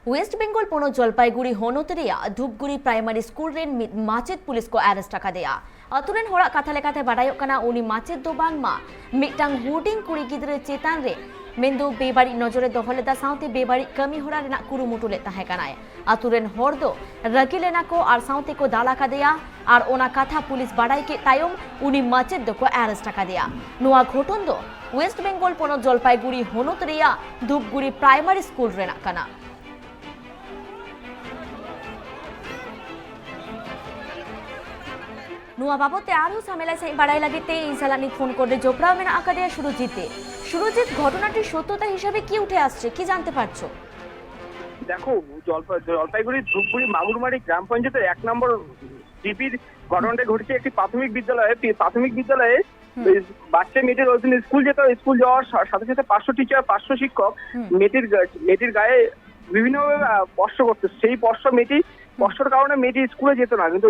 Waste Bengal पोनो जलपाईगुड़ी होनोतरिया Dhupguri primary school रेन माचेद पुलिस को अरेस्ट दिया अतुरेन होड़ा कथा लेकाते बाडायोग कना उनी माचेद दो बांगमा मिटांग हुडिंग कुड़ी गिद्रे चेतान रे मेंदो बेबाड़ी नजरे दोहो लेदा साउते बेबाड़ी कमी होड़ा रेना कुरुमुटु ले ताहे कनाय अतुरेन होड़ दो रगी लेना को आर साउते को दाला दिया और ओना कथा पुलिस बाडाई के तायम उनी माचेद दो को अरेस्ट दिया नुआ घटन दो वेस्ट बेंगल पोनो जलपाईगुड़ी होनोतरिया धूपगुड़ी प्राइमरी स्कूल रेना कना नुआ बाबते आरो सामेला साई बाड़ाई लागिते इनसालानी फोन करे जोपड़ा मेना आकादे सुरजित घटनाटी सत्यता हिसाबे की उठे आसছে কি জানতে পারছো? দেখো জলপাইগুড়ি ধূপগুড়ি মাগুরমারি গ্রাম পঞ্চায়েতের 1 নম্বর জিপির ঘটনাটা ঘটেছে একটি প্রাথমিক বিদ্যালয়ে বাচ্চা মেয়েটির ওই দিন স্কুল যেত স্কুল যাওয়ার সাথে সাথে 500 টিচার 500 শিক্ষক মেয়েটির গায়ে বিভিন্নভাবে স্পর্শ করতে সেই স্পর্শের কারণে মেয়েটি স্কুলে যেত না কিন্তু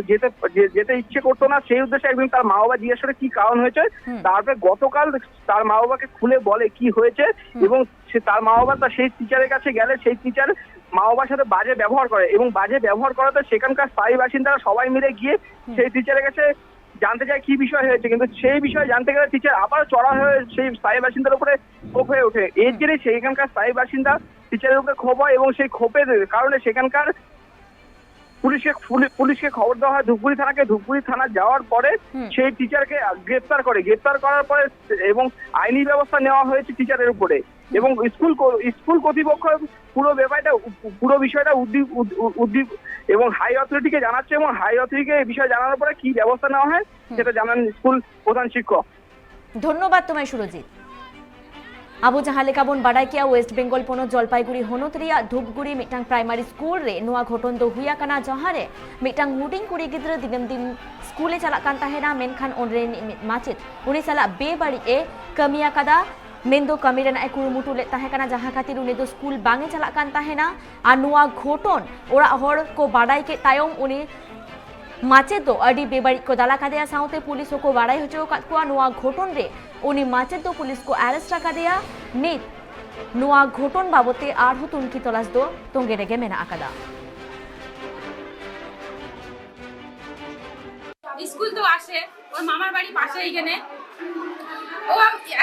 যেতে ইচ্ছে করতো না সেই উদ্দেশ্যে একদিন তার মা বাবা জিজ্ঞাসা করে কি কারণ হয়েছে তারপরে গতকাল তার মা বাবাকে খুলে বলে কি হয়েছে এবং সে তার মা বাবা সেই টিচারের কাছে গেলে সেই টিচার মা বাবার সাথে বাজে ব্যবহার করে এবং বাজে ব্যবহার করাতে সেখানকার স্থায়ী বাসিন্দারা সবাই মিলে গিয়ে সেই টিচারের কাছে জানতে চায় কি বিষয় হয়েছে কিন্তু সেই বিষয়ে জানতে গেলে টিচার আবার চড়া হয়ে সেই স্থায়ী বাসিন্দার উপরে ক্ষোভ হয়ে ওঠে এর জেরে সেইখানকার স্থায়ী বাসিন্দা টিচারের উপরে ক্ষোভ হয় এবং সেই ক্ষোভের কারণে সেখানকার পুলিশকে খবর দেওয়া হয় ধূপগুড়ি থানা যাওয়ার পরে সেই টিচারকে গ্রেফতার করার পরে এবং আইনি ব্যবস্থা নেওয়া হয়েছে টিচারের উপরে এবং স্কুল কর্তৃপক্ষ পুরো বিষয়টা উদ্দীপ এবং হাই অথরিটিকে জানাচ্ছে এবং হাই অথরিটিকে এই বিষয়ে জানানোর পরে কি ব্যবস্থা নেওয়া হয় সেটা জানান স্কুল প্রধান শিক্ষক। ধন্যবাদ তোমায় সুরজিৎ। आबू जहाँ लेकाबन बाडाई किया वेस्ट बेंगल पोनो जलपाईगुड़ी होनोतरिया धूपगुड़ी मिटांग प्राइमरी स्कूल रे नुआ घटन दो हुया कना जहाँ रे मिटांग हुडिंग कुड़ी गिद्रा दिनम दिन स्कूले चलाक कान ताहेना मेनखान ओनरे माचेद उनी साला बेबाड़ी ए कमिया कदा मेंदो कमी रेना कुरुमुटु ले ताहे कना जहाँ खातिर उनी दो स्कूल बांगे चलाक कान ताहेना आ नुआ घटन ओरा हड़ को बाडाई के तायम उनी माचेद दो अडी बेबाड़ी को दाला कादेया साउते पुलिस को बाडाई होचो कातकुआ नुआ घटन रे उनी माचेद दो पुलिस को अरेस्ट दिया नित नुआ घटन बाबते आरहु तुनखी तलाश दो तोंगे रेगे मेना आकादा स्कूल तो आसे और मामार बाड़ी पाशे एखाने ও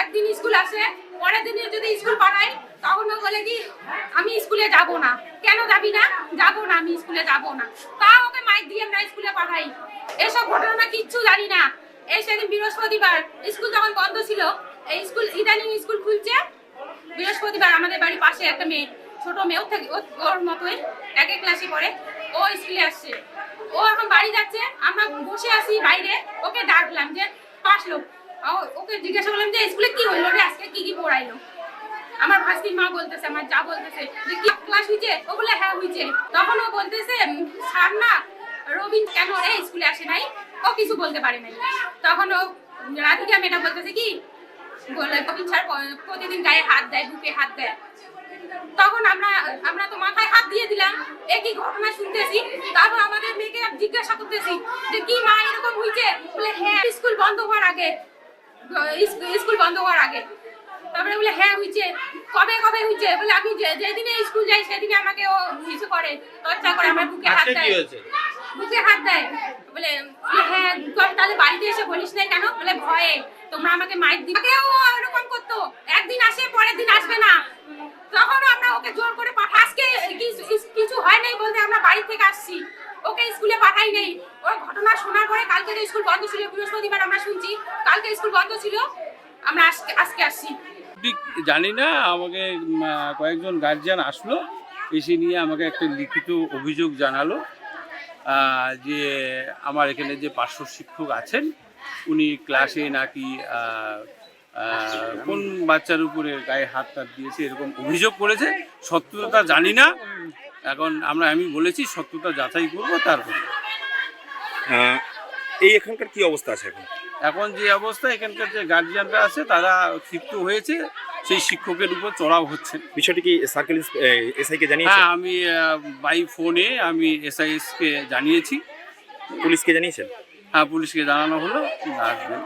একদিন স্কুল আসে পরের দিন যদি স্কুল পাঠাই তখন ও বলে কি আমি স্কুলে যাব না কেন যাবি না যাব না আমি স্কুলে যাব না তা ওকে মাইক দিয়ে আমরা স্কুলে পাঠাই এসব ঘটনা কিচ্ছু জানি না এই সেদিন বৃহস্পতিবার স্কুল তখন বন্ধ ছিল এই স্কুল ইদানিং স্কুল খুলছে বৃহস্পতিবার আমাদের বাড়ির পাশে একটা মেয়ে ছোট মেয়ে ওর মতোই এক ক্লাসে পড়ে ও স্কুলে আসছে ও এখন বাড়ি যাচ্ছে আমরা বসে আছি বাইরে ওকে ডাকলাম যে আসলো ওকে জিজ্ঞাসা করলাম যে স্কুলে কি হলো রে আজকে কি পড়াইলো আমার ভাস্তির মা বলতেছে আমার যা বলতেছে যে কি ক্লাস হইছে ও বলে হ্যাঁ হইছে তখন ও বলতেছে স্যার না রবিন কেন রে স্কুলে আসে নাই ও কিছু বলতে পারে নাই তখন ও রাধিকা মেয়েটা বলতেছে কি বলে রবিন স্যার প্রতিদিন গায়ে হাত দেয় বুকে হাত দেয় তখন আমরা তো মাথায় হাত দিয়ে দিলাম একই ঘটনা শুনতেছি তারপর আমাদের মেয়েকে জিজ্ঞাসা করতেছি যে কি মা এরকম হইছে বলে হ্যাঁ স্কুল বন্ধ হওয়ার আগে তারপরে বলে হ্যাঁ হইছে কবে হইছে বলে আমি যেদিনে স্কুল যাই সেদিনে আমাকে ও কিছু করে টর্চার করে আমার বুকে হাত দেয় বলে হ্যাঁ তাহলে বাড়িতে এসে বলিস না কেন বলে ভয়ে তোমরা আমাকে মাইক দিবে ও এরকম করতো একদিন আসে পরের দিন আসবে না তখন আমরা ওকে জোর করে পাঠাই আজকে কিছু হয় নাই বলতে আমরা বাড়ি থেকে আসছি ওকে স্কুলে পাঠাই নাই ওর ঘটনা শোনার পরে কালকে তো স্কুল বন্ধ ছিল বৃহস্পতিবার আমরা শুনছি কালকে স্কুল বন্ধ ছিল আমরা আজকে আসছি ঠিক জানি না আমাকে কয়েকজন গার্জিয়ান আসলো এসে নিয়ে আমাকে একটা লিখিত অভিযোগ জানালো যে আমার এখানে যে পার্শ্ব শিক্ষক আছেন উনি ক্লাসে নাকি কোন বাচ্চার উপরে গায়ে হাত দিয়েছে এরকম অভিযোগ করেছে সত্যতা জানি না এখন আমি বলেছি সত্যতা যাচাই করবো তারপরে এই এখানকার কি অবস্থা আছে এখন যে অবস্থা এখানকার যে গার্জিয়ানরা আছে তারা ক্ষিপ্ত হয়েছে সেই শিক্ষকের উপর চড়াও হচ্ছে বিষয়টি কি সার্কেল এসআই কে জানিয়েছেন? হ্যাঁ আমি বাই ফোনে আমি এসআইএস কে জানিয়েছি। পুলিশকে জানিয়েছেন? হ্যাঁ পুলিশকে জানানো হলো আসবেন।